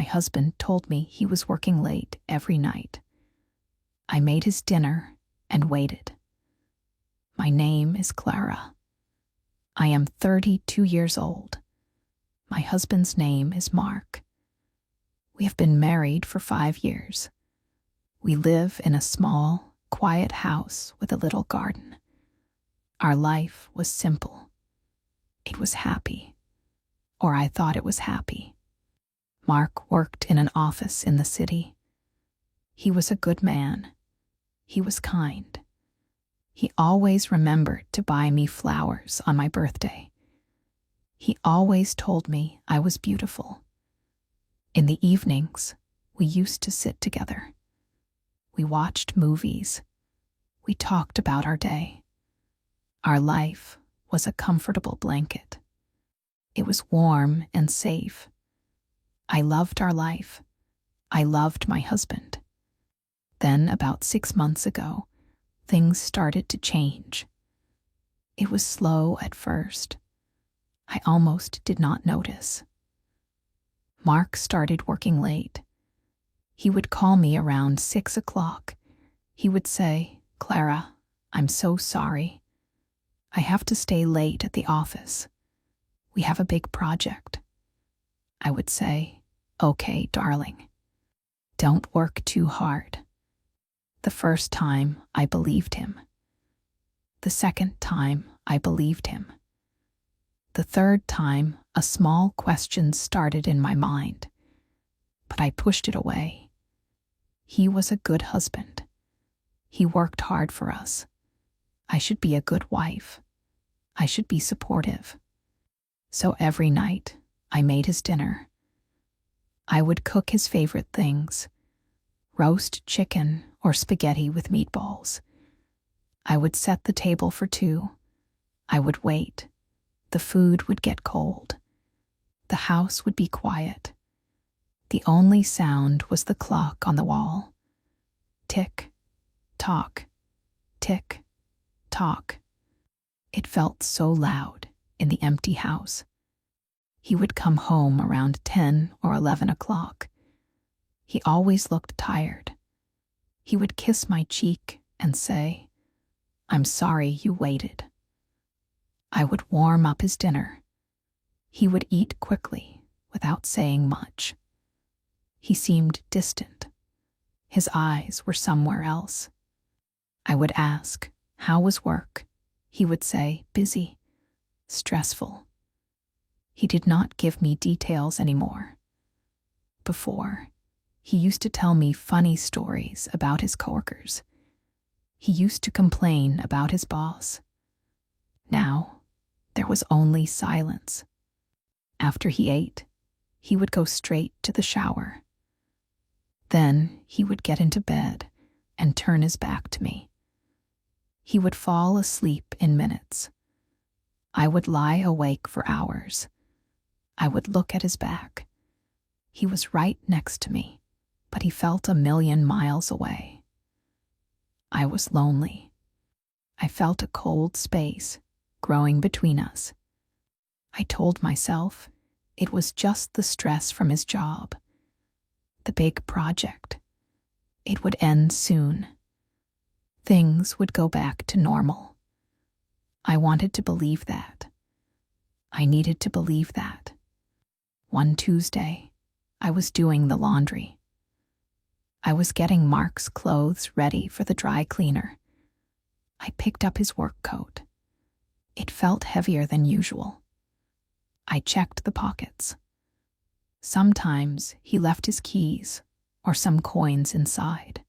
my husband told me he was working late every night. I made his dinner and waited. My name is Clara. I am 32 years old. My husband's name is Mark. We have been married for 5 years. We live in a small, quiet house with a little garden. Our life was simple. It was happy. Or I thought it was happy. Mark worked in an office in the city. He was a good man. He was kind. He always remembered to buy me flowers on my birthday. He always told me I was beautiful. In the evenings, we used to sit together. We watched movies. We talked about our day. Our life was a comfortable blanket. It was warm and safe. I loved our life. I loved my husband. Then, about 6 months ago, things started to change. It was slow at first. I almost did not notice. Mark started working late. He would call me around 6 o'clock. He would say, "Clara, I'm so sorry. I have to stay late at the office. We have a big project." I would say, "Okay, darling. Don't work too hard." The first time, I believed him. The second time, I believed him. The third time, a small question started in my mind, but I pushed it away. He was a good husband. He worked hard for us. I should be a good wife. I should be supportive. So every night, I made his dinner. I would cook his favorite things: roast chicken or spaghetti with meatballs. I would set the table for 2. I would wait. The food would get cold. The house would be quiet. The only sound was the clock on the wall. Tick, tock, tick, tock. It felt so loud in the empty house. He would come home around 10 or 11 o'clock. He always looked tired. He would kiss my cheek and say, "I'm sorry you waited." I would warm up his dinner. He would eat quickly, without saying much. He seemed distant. His eyes were somewhere else. I would ask, "How was work?" He would say, "Busy, stressful." He did not give me details anymore. Before, he used to tell me funny stories about his coworkers. He used to complain about his boss. Now, there was only silence. After he ate, he would go straight to the shower. Then he would get into bed and turn his back to me. He would fall asleep in minutes. I would lie awake for hours. I would look at his back. He was right next to me, but he felt a million miles away. I was lonely. I felt a cold space growing between us. I told myself it was just the stress from his job, the big project. It would end soon. Things would go back to normal. I wanted to believe that. I needed to believe that. One Tuesday, I was doing the laundry. I was getting Mark's clothes ready for the dry cleaner. I picked up his work coat. It felt heavier than usual. I checked the pockets. Sometimes he left his keys or some coins inside.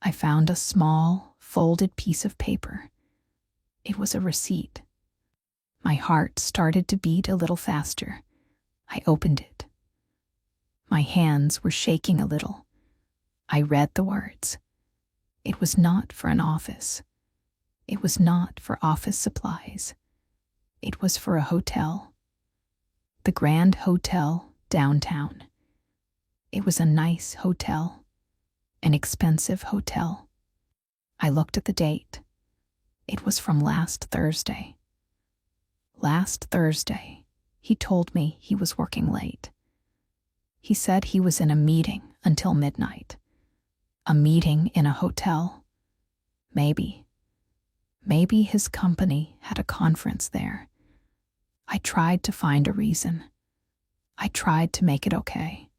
I found a small, folded piece of paper. It was a receipt. My heart started to beat a little faster. I opened it. My hands were shaking a little. I read the words. It was not for an office. It was not for office supplies. It was for a hotel. The Grand Hotel downtown. It was a nice hotel, an expensive hotel. I looked at the date. It was from last Thursday. Last Thursday, he told me he was working late. He said he was in a meeting until midnight. A meeting in a hotel. Maybe his company had a conference there. I tried to find a reason. I tried to make it okay.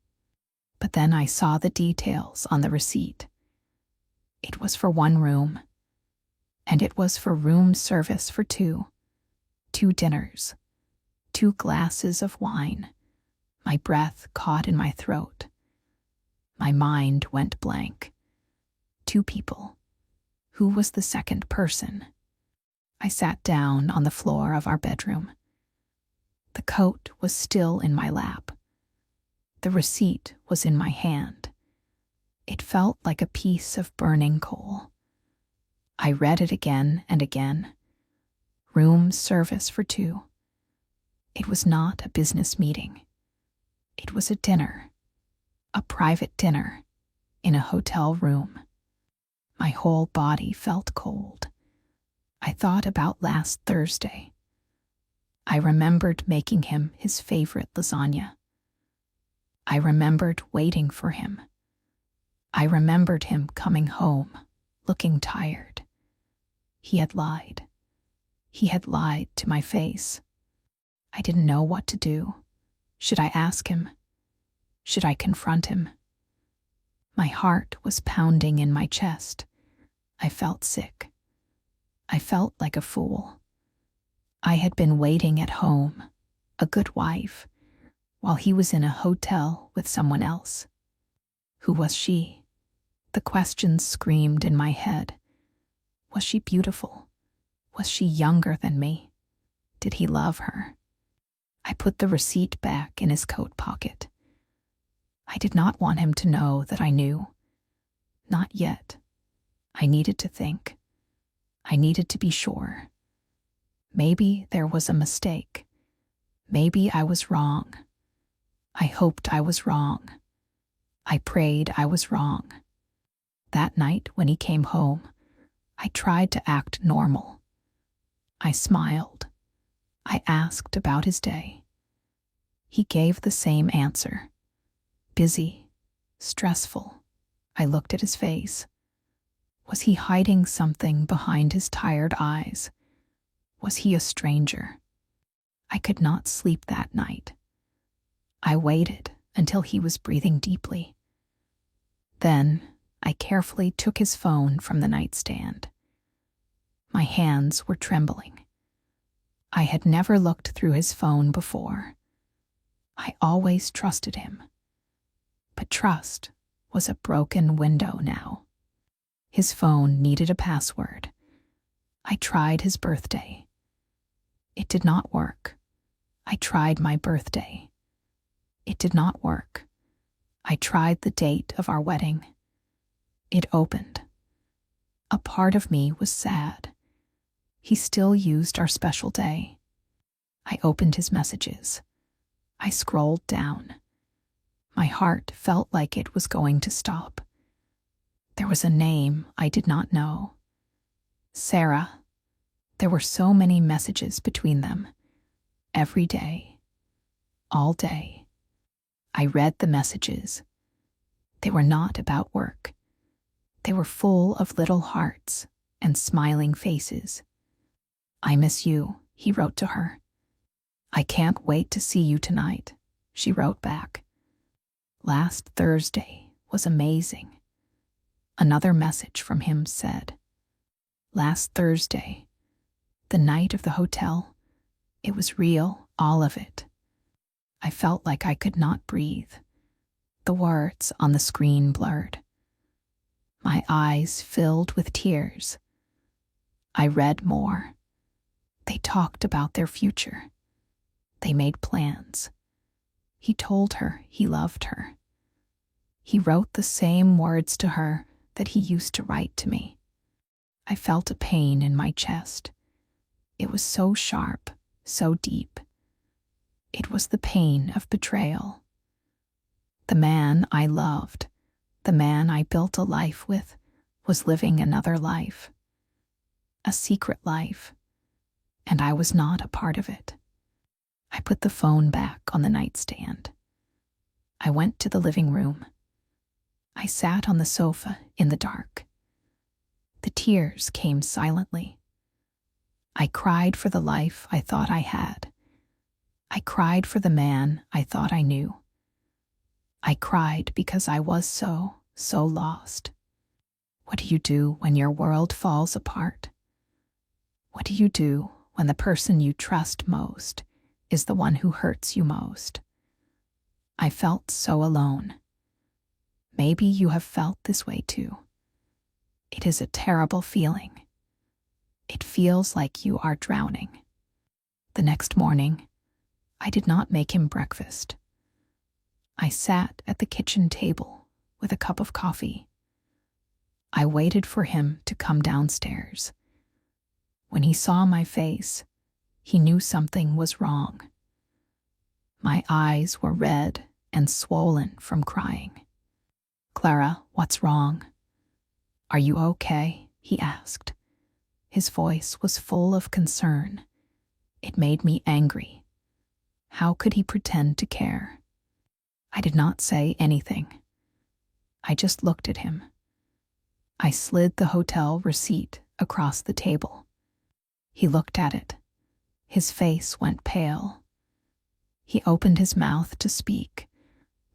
But then I saw the details on the receipt. It was for 1 room, and it was for room service for 2. 2 dinners, 2 glasses of wine. My breath caught in my throat. My mind went blank. 2 people. Who was the second person? I sat down on the floor of our bedroom. The coat was still in my lap. The receipt was in my hand. It felt like a piece of burning coal. I read it again and again. Room service for 2. It was not a business meeting. It was a dinner, a private dinner, in a hotel room. My whole body felt cold. I thought about last Thursday. I remembered making him his favorite lasagna. I remembered waiting for him. I remembered him coming home, looking tired. He had lied. He had lied to my face. I didn't know what to do. Should I ask him? Should I confront him? My heart was pounding in my chest. I felt sick. I felt like a fool. I had been waiting at home, a good wife, while he was in a hotel with someone else. Who was she? The questions screamed in my head. Was she beautiful? Was she younger than me? Did he love her? I put the receipt back in his coat pocket. I did not want him to know that I knew. Not yet. I needed to think. I needed to be sure. Maybe there was a mistake. Maybe I was wrong. I hoped I was wrong. I prayed I was wrong. That night when he came home, I tried to act normal. I smiled. I asked about his day. He gave the same answer. Busy, stressful. I looked at his face. Was he hiding something behind his tired eyes? Was he a stranger? I could not sleep that night. I waited until he was breathing deeply. Then I carefully took his phone from the nightstand. My hands were trembling. I had never looked through his phone before. I always trusted him. But trust was a broken window now. His phone needed a password. I tried his birthday. It did not work. I tried my birthday. It did not work. I tried the date of our wedding. It opened. A part of me was sad. He still used our special day. I opened his messages. I scrolled down. My heart felt like it was going to stop. There was a name I did not know. Sarah. There were so many messages between them. Every day. All day. I read the messages. They were not about work. They were full of little hearts and smiling faces. I miss you, he wrote to her. I can't wait to see you tonight, she wrote back. Last Thursday was amazing. Another message from him said, last Thursday, the night of the hotel, it was real, all of it. I felt like I could not breathe. The words on the screen blurred. My eyes filled with tears. I read more. They talked about their future. They made plans. He told her he loved her. He wrote the same words to her that he used to write to me. I felt a pain in my chest. It was so sharp, so deep. It was the pain of betrayal. The man I loved, the man I built a life with, was living another life. A secret life. And I was not a part of it. I put the phone back on the nightstand. I went to the living room. I sat on the sofa in the dark. The tears came silently. I cried for the life I thought I had. I cried for the man I thought I knew. I cried because I was so lost. What do you do when your world falls apart? What do you do when the person you trust most is the one who hurts you most? I felt so alone. Maybe you have felt this way too. It is a terrible feeling. It feels like you are drowning. The next morning, I did not make him breakfast. I sat at the kitchen table with a cup of coffee. I waited for him to come downstairs. When he saw my face, he knew something was wrong. My eyes were red and swollen from crying. "Clara, what's wrong? Are you okay?" he asked. His voice was full of concern. It made me angry. How could he pretend to care? I did not say anything. I just looked at him. I slid the hotel receipt across the table. He looked at it. His face went pale. He opened his mouth to speak,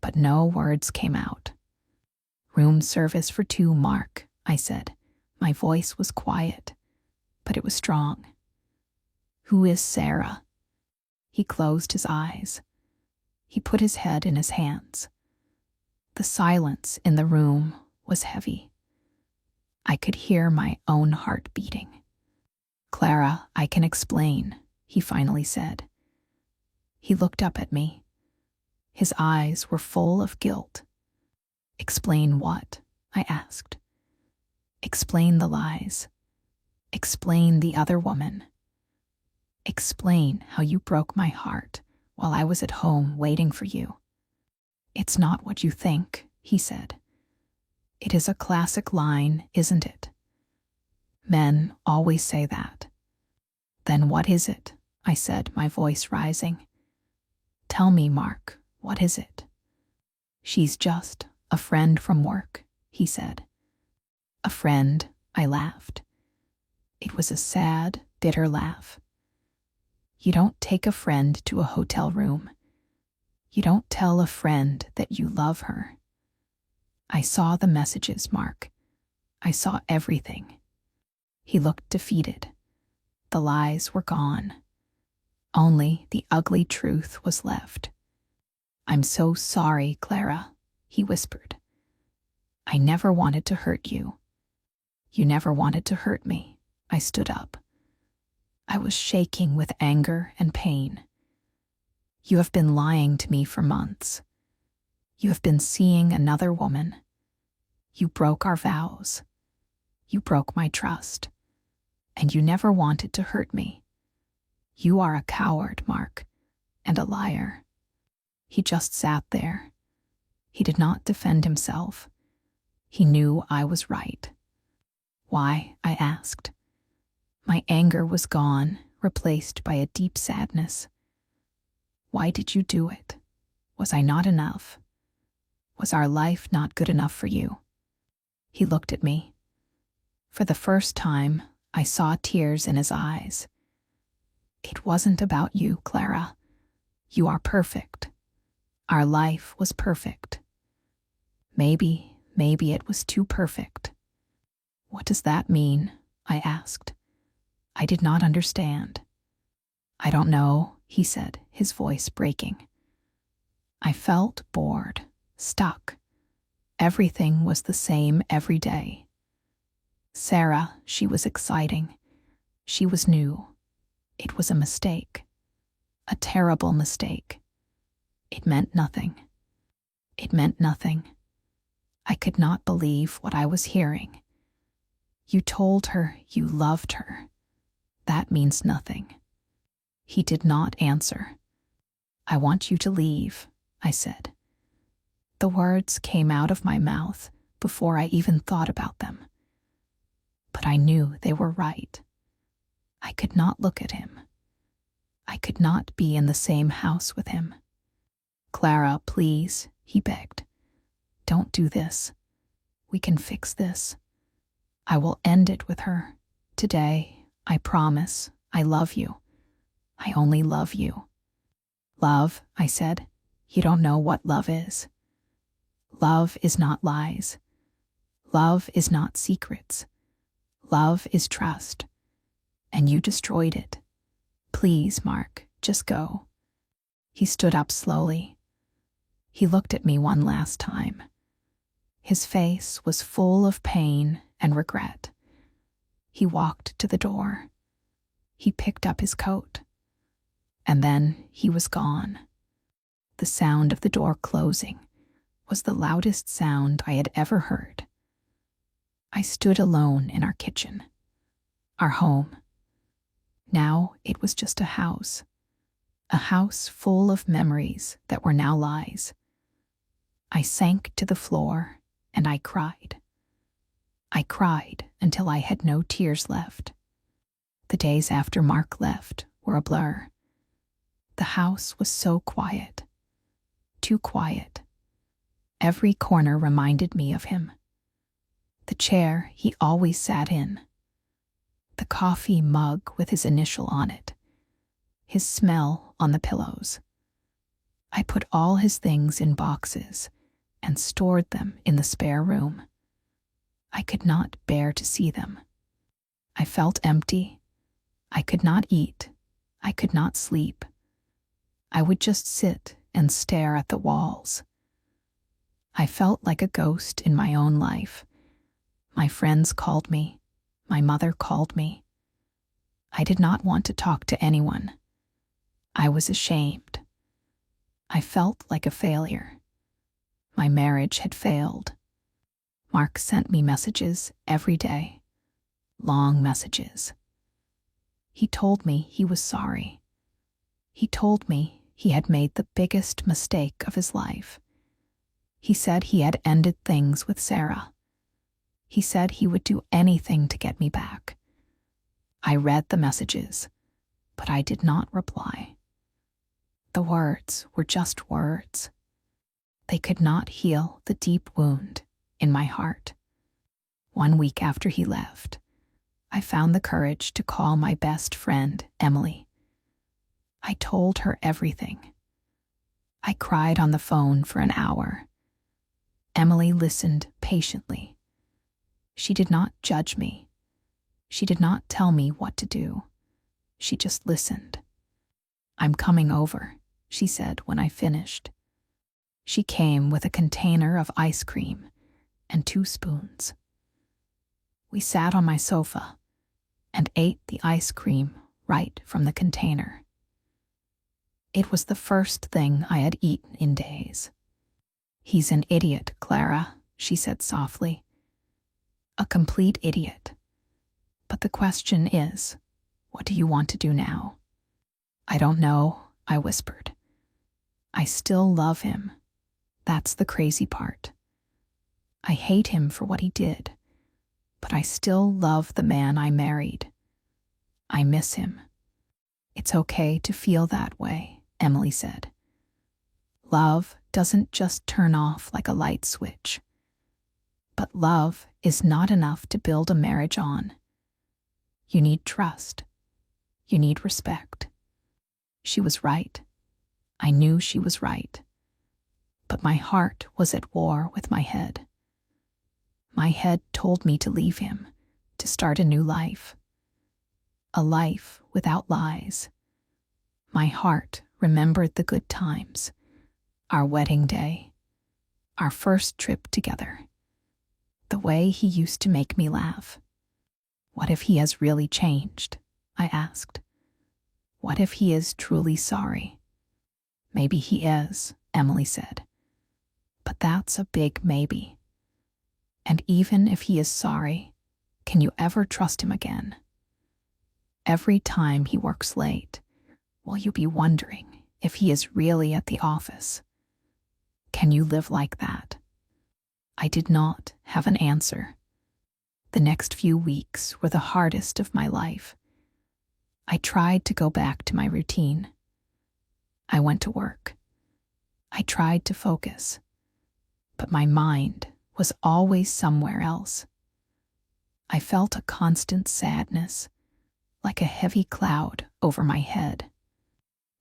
but no words came out. "Room service for 2, Mark," I said. My voice was quiet, but it was strong. "Who is Sarah?" He closed his eyes. He put his head in his hands. The silence in the room was heavy. I could hear my own heart beating. "Clara, I can explain," he finally said. He looked up at me. His eyes were full of guilt. "Explain what?" I asked. "Explain the lies. Explain the other woman. Explain how you broke my heart while I was at home waiting for you." "It's not what you think," he said. "It is a classic line, isn't it? Men always say that." "Then what is it?" I said, my voice rising. "Tell me, Mark, what is it?" "She's just a friend from work," he said. "A friend?" I laughed. It was a sad, bitter laugh. You don't take a friend to a hotel room. You don't tell a friend that you love her. I saw the messages, Mark. I saw everything. He looked defeated. The lies were gone. Only the ugly truth was left. "I'm so sorry, Clara," he whispered. "I never wanted to hurt you. You never wanted to hurt me." I stood up. I was shaking with anger and pain. "You have been lying to me for months. You have been seeing another woman. You broke our vows. You broke my trust. And you never wanted to hurt me. You are a coward, Mark, and a liar." He just sat there. He did not defend himself. He knew I was right. "Why?" I asked. My anger was gone, replaced by a deep sadness. "Why did you do it? Was I not enough? Was our life not good enough for you?" He looked at me. For the first time, I saw tears in his eyes. "It wasn't about you, Clara. You are perfect. Our life was perfect. Maybe it was too perfect." "What does that mean?" I asked. I did not understand. "I don't know," he said, his voice breaking. I felt bored, stuck. Everything was the same every day. Sarah, she was exciting. She was new. It was a mistake. A terrible mistake. It meant nothing. It meant nothing. I could not believe what I was hearing. "You told her you loved her. That means nothing." He did not answer. "I want you to leave," I said. The words came out of my mouth before I even thought about them. But I knew they were right. I could not look at him. I could not be in the same house with him. "Clara, please," he begged. Don't do this. We can fix this. I will end it with her. Today, I promise, I love you. I only love you. Love, I said. You don't know what love is. Love is not lies. Love is not secrets. Love is trust. And you destroyed it. Please, Mark, just go. He stood up slowly. He looked at me one last time. His face was full of pain and regret. He walked to the door. He picked up his coat. And then he was gone. The sound of the door closing was the loudest sound I had ever heard. I stood alone in our kitchen, our home. Now it was just a house full of memories that were now lies. I sank to the floor and I cried. I cried until I had no tears left. The days after Mark left were a blur. The house was so quiet, too quiet. Every corner reminded me of him. The chair he always sat in, the coffee mug with his initial on it, his smell on the pillows. I put all his things in boxes and stored them in the spare room. I could not bear to see them. I felt empty. I could not eat. I could not sleep. I would just sit and stare at the walls. I felt like a ghost in my own life. My friends called me. My mother called me. I did not want to talk to anyone. I was ashamed. I felt like a failure. My marriage had failed. Mark sent me messages every day, long messages. He told me he was sorry. He told me he had made the biggest mistake of his life. He said he had ended things with Sarah. He said he would do anything to get me back. I read the messages, but I did not reply. The words were just words. They could not heal the deep wound in my heart. 1 week after he left, I found the courage to call my best friend, Emily. I told her everything. I cried on the phone for an hour. Emily listened patiently. She did not judge me. She did not tell me what to do. She just listened. I'm coming over, she said when I finished. She came with a container of ice cream and 2 spoons. We sat on my sofa and ate the ice cream right from the container. It was the first thing I had eaten in days. He's an idiot, Clara, she said softly. A complete idiot. But the question is, what do you want to do now? I don't know, I whispered. I still love him. That's the crazy part. I hate him for what he did, but I still love the man I married. I miss him. It's okay to feel that way, Emily said. Love doesn't just turn off like a light switch. But love is not enough to build a marriage on. You need trust. You need respect. She was right. I knew she was right. But my heart was at war with my head. My head told me to leave him, to start a new life. A life without lies. My heart remembered the good times, our wedding day, our first trip together, the way he used to make me laugh. What if he has really changed? I asked. What if he is truly sorry? Maybe he is, Emily said. But that's a big maybe. And even if he is sorry, can you ever trust him again? Every time he works late, will you be wondering if he is really at the office? Can you live like that? I did not have an answer. The next few weeks were the hardest of my life. I tried to go back to my routine. I went to work. I tried to focus. but my mind was always somewhere else. I felt a constant sadness, like a heavy cloud over my head.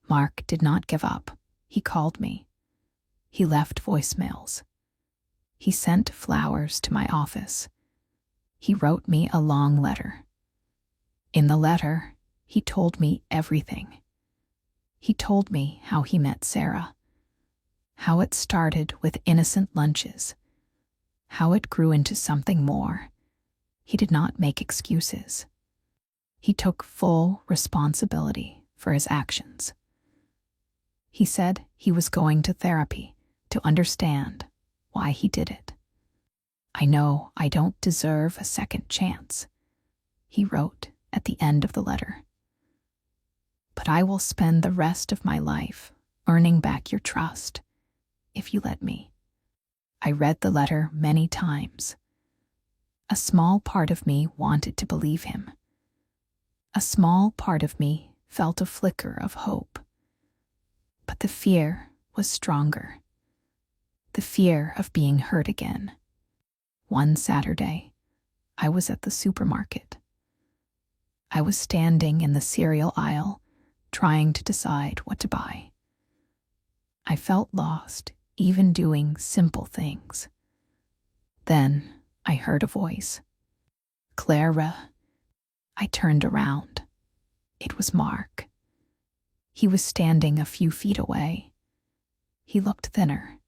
Mark did not give up. He called me. He left voicemails. He sent flowers to my office. He wrote me a long letter. In the letter, he told me everything. He told me how he met Sarah, how it started with innocent lunches, how it grew into something more. He did not make excuses. He took full responsibility for his actions. He said he was going to therapy to understand why he did it. I know I don't deserve a second chance, he wrote at the end of the letter. But I will spend the rest of my life earning back your trust, if you let me. I read the letter many times. A small part of me wanted to believe him. A small part of me felt a flicker of hope. But the fear was stronger. The fear of being hurt again. One Saturday, I was at the supermarket. I was standing in the cereal aisle, trying to decide what to buy. I felt lost, even doing simple things. Then I heard a voice. Clara. I turned around. It was Mark. He was standing a few feet away. He looked thinner.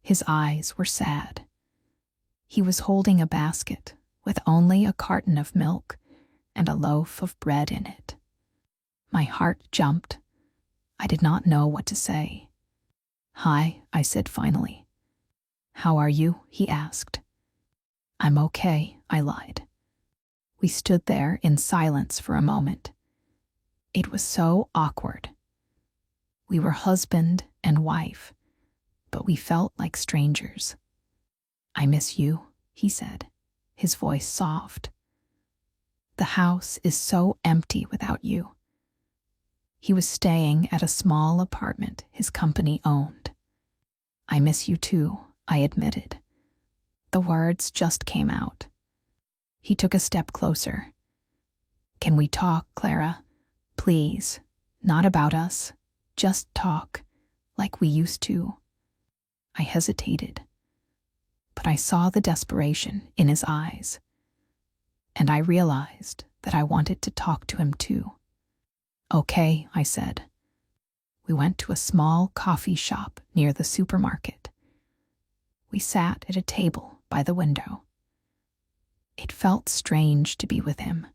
His eyes were sad. He was holding a basket with only a carton of milk and a loaf of bread in it. My heart jumped. I did not know what to say. Hi, I said finally. How are you? He asked. I'm okay, I lied. We stood there in silence for a moment. It was so awkward. We were husband and wife, but we felt like strangers. I miss you, he said, his voice soft. The house is so empty without you. He was staying at a small apartment his company owned. I miss you too, I admitted. The words just came out. He took a step closer. Can we talk, Clara? Please, not about us. Just talk, like we used to. I hesitated, but I saw the desperation in his eyes, and I realized that I wanted to talk to him too. Okay, I said. We went to a small coffee shop near the supermarket. We sat at a table by the window. It felt strange to be with him.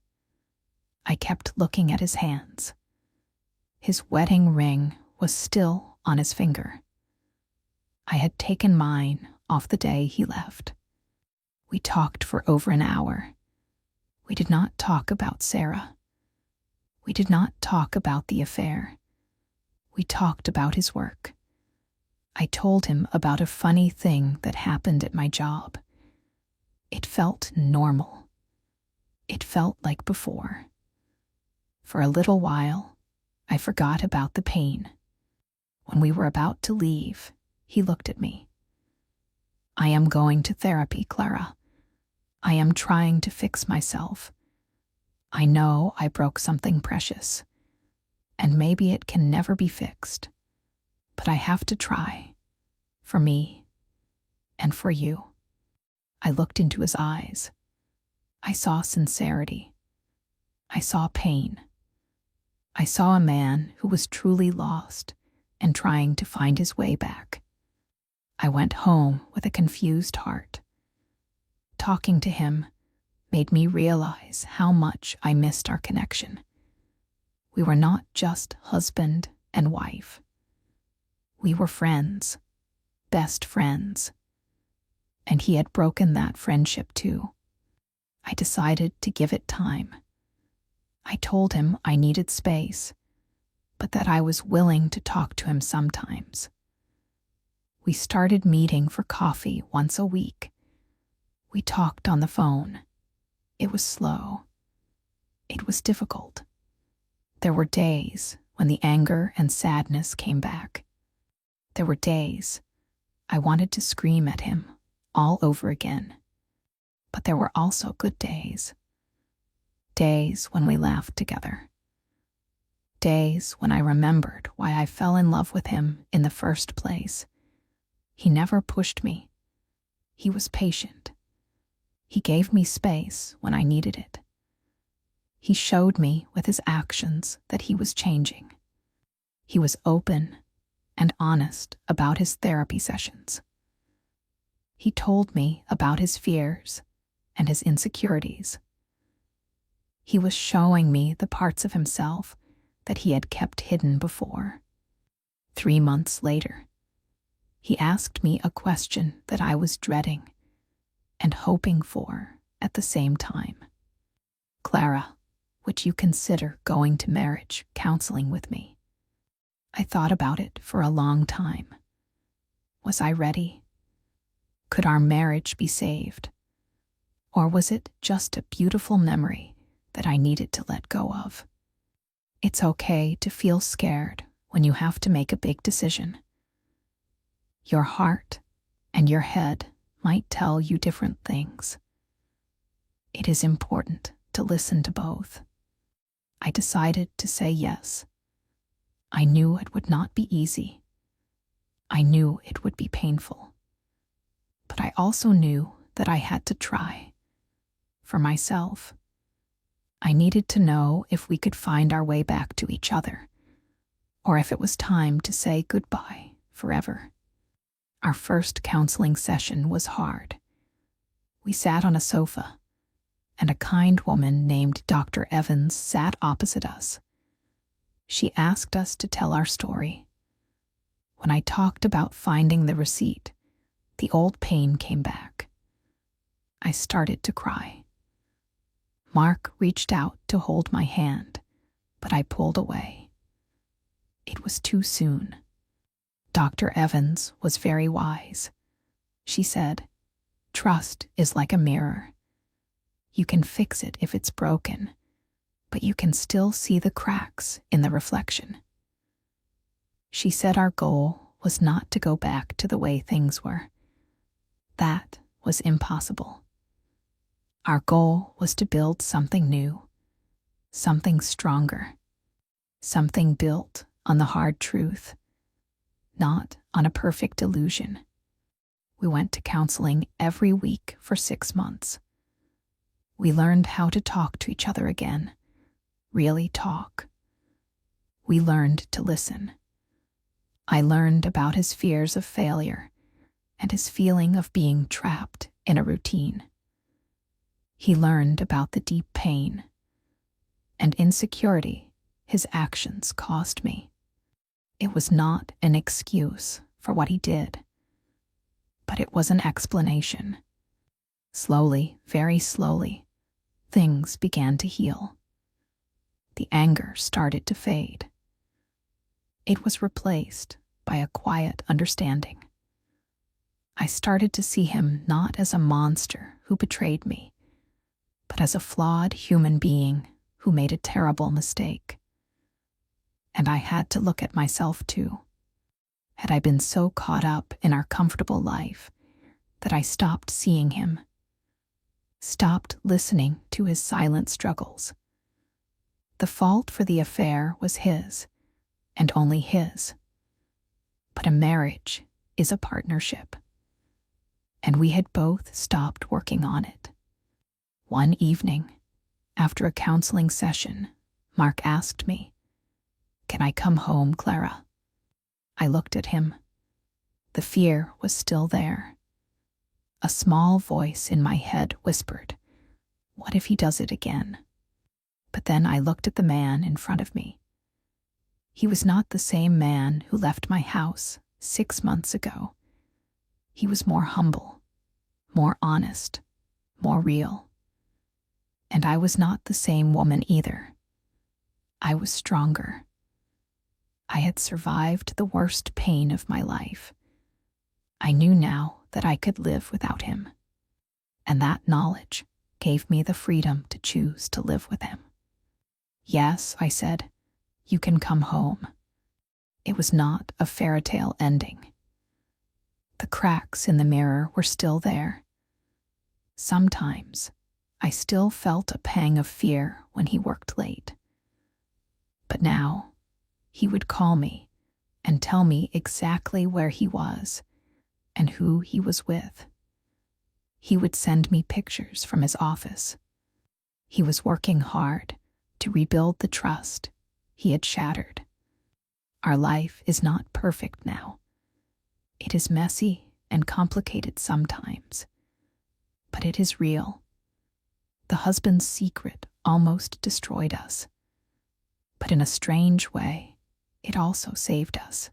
I kept looking at his hands. His wedding ring was still on his finger. I had taken mine off the day he left. We talked for over an hour. We did not talk about Sarah. We did not talk about the affair. We talked about his work. I told him about a funny thing that happened at my job. It felt normal. It felt like before. For a little while, I forgot about the pain. When we were about to leave, he looked at me. I am going to therapy, Clara. I am trying to fix myself. I know I broke something precious, and maybe it can never be fixed, but I have to try, for me and for you. I looked into his eyes. I saw sincerity. I saw pain. I saw a man who was truly lost and trying to find his way back. I went home with a confused heart. Talking to him made me realize how much I missed our connection. We were not just husband and wife. We were friends, best friends. And he had broken that friendship too. I decided to give it time. I told him I needed space, but that I was willing to talk to him sometimes. We started meeting for coffee once a week. We talked on the phone. It was slow. It was difficult. There were days when the anger and sadness came back. There were days I wanted to scream at him all over again. But there were also good days. Days when we laughed together. Days when I remembered why I fell in love with him in the first place. He never pushed me. He was patient. He gave me space when I needed it. He showed me with his actions that he was changing. He was open and honest about his therapy sessions. He told me about his fears and his insecurities. He was showing me the parts of himself that he had kept hidden before. 3 months later, he asked me a question that I was dreading and hoping for at the same time. "Clara, would you consider going to marriage counseling with me?" I thought about it for a long time. Was I ready? Could our marriage be saved? Or was it just a beautiful memory that I needed to let go of? It's okay to feel scared when you have to make a big decision. Your heart and your head might tell you different things. It is important to listen to both. I decided to say yes. I knew it would not be easy. I knew it would be painful. But I also knew that I had to try. For myself. I needed to know if we could find our way back to each other, or if it was time to say goodbye forever. Our first counseling session was hard. We sat on a sofa, and a kind woman named Dr. Evans sat opposite us. She asked us to tell our story. When I talked about finding the receipt, the old pain came back. I started to cry. Mark reached out to hold my hand, but I pulled away. It was too soon. Dr. Evans was very wise. She said, "Trust is like a mirror. You can fix it if it's broken, but you can still see the cracks in the reflection." She said our goal was not to go back to the way things were. That was impossible. Our goal was to build something new, something stronger, something built on the hard truth, not on a perfect illusion. We went to counseling every week for 6 months. We learned how to talk to each other again, really talk. We learned to listen. I learned about his fears of failure and his feeling of being trapped in a routine. He learned about the deep pain and insecurity his actions caused me. It was not an excuse for what he did, but it was an explanation. Slowly, very slowly, things began to heal. The anger started to fade. It was replaced by a quiet understanding. I started to see him not as a monster who betrayed me, but as a flawed human being who made a terrible mistake. And I had to look at myself too. Had I been so caught up in our comfortable life that I stopped seeing him, stopped listening to his silent struggles? The fault for the affair was his, and only his. But a marriage is a partnership, and we had both stopped working on it. One evening, after a counseling session, Mark asked me, "Can I come home, Clara?" I looked at him. The fear was still there. A small voice in my head whispered, "What if he does it again?" But then I looked at the man in front of me. He was not the same man who left my house 6 months ago. He was more humble, more honest, more real. And I was not the same woman either. I was stronger. I had survived the worst pain of my life. I knew now that I could live without him. And that knowledge gave me the freedom to choose to live with him. "Yes," I said, "you can come home." It was not a fairy tale ending. The cracks in the mirror were still there. Sometimes, I still felt a pang of fear when he worked late. But now, he would call me and tell me exactly where he was and who he was with. He would send me pictures from his office. He was working hard to rebuild the trust he had shattered. Our life is not perfect now. It is messy and complicated sometimes, but it is real. The husband's secret almost destroyed us, but in a strange way, it also saved us.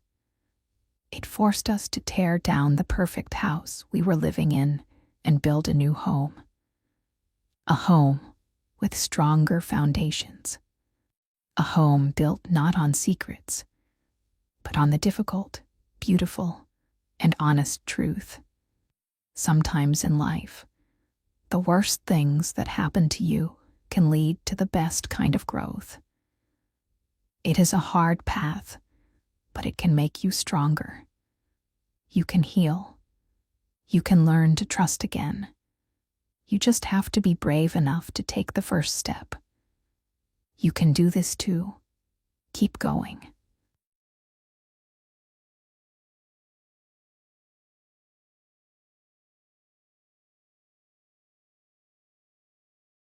It forced us to tear down the perfect house we were living in and build a new home. A home with stronger foundations. A home built not on secrets, but on the difficult, beautiful, and honest truth. Sometimes in life, the worst things that happen to you can lead to the best kind of growth. It is a hard path, but it can make you stronger. You can heal. You can learn to trust again. You just have to be brave enough to take the first step. You can do this too. Keep going.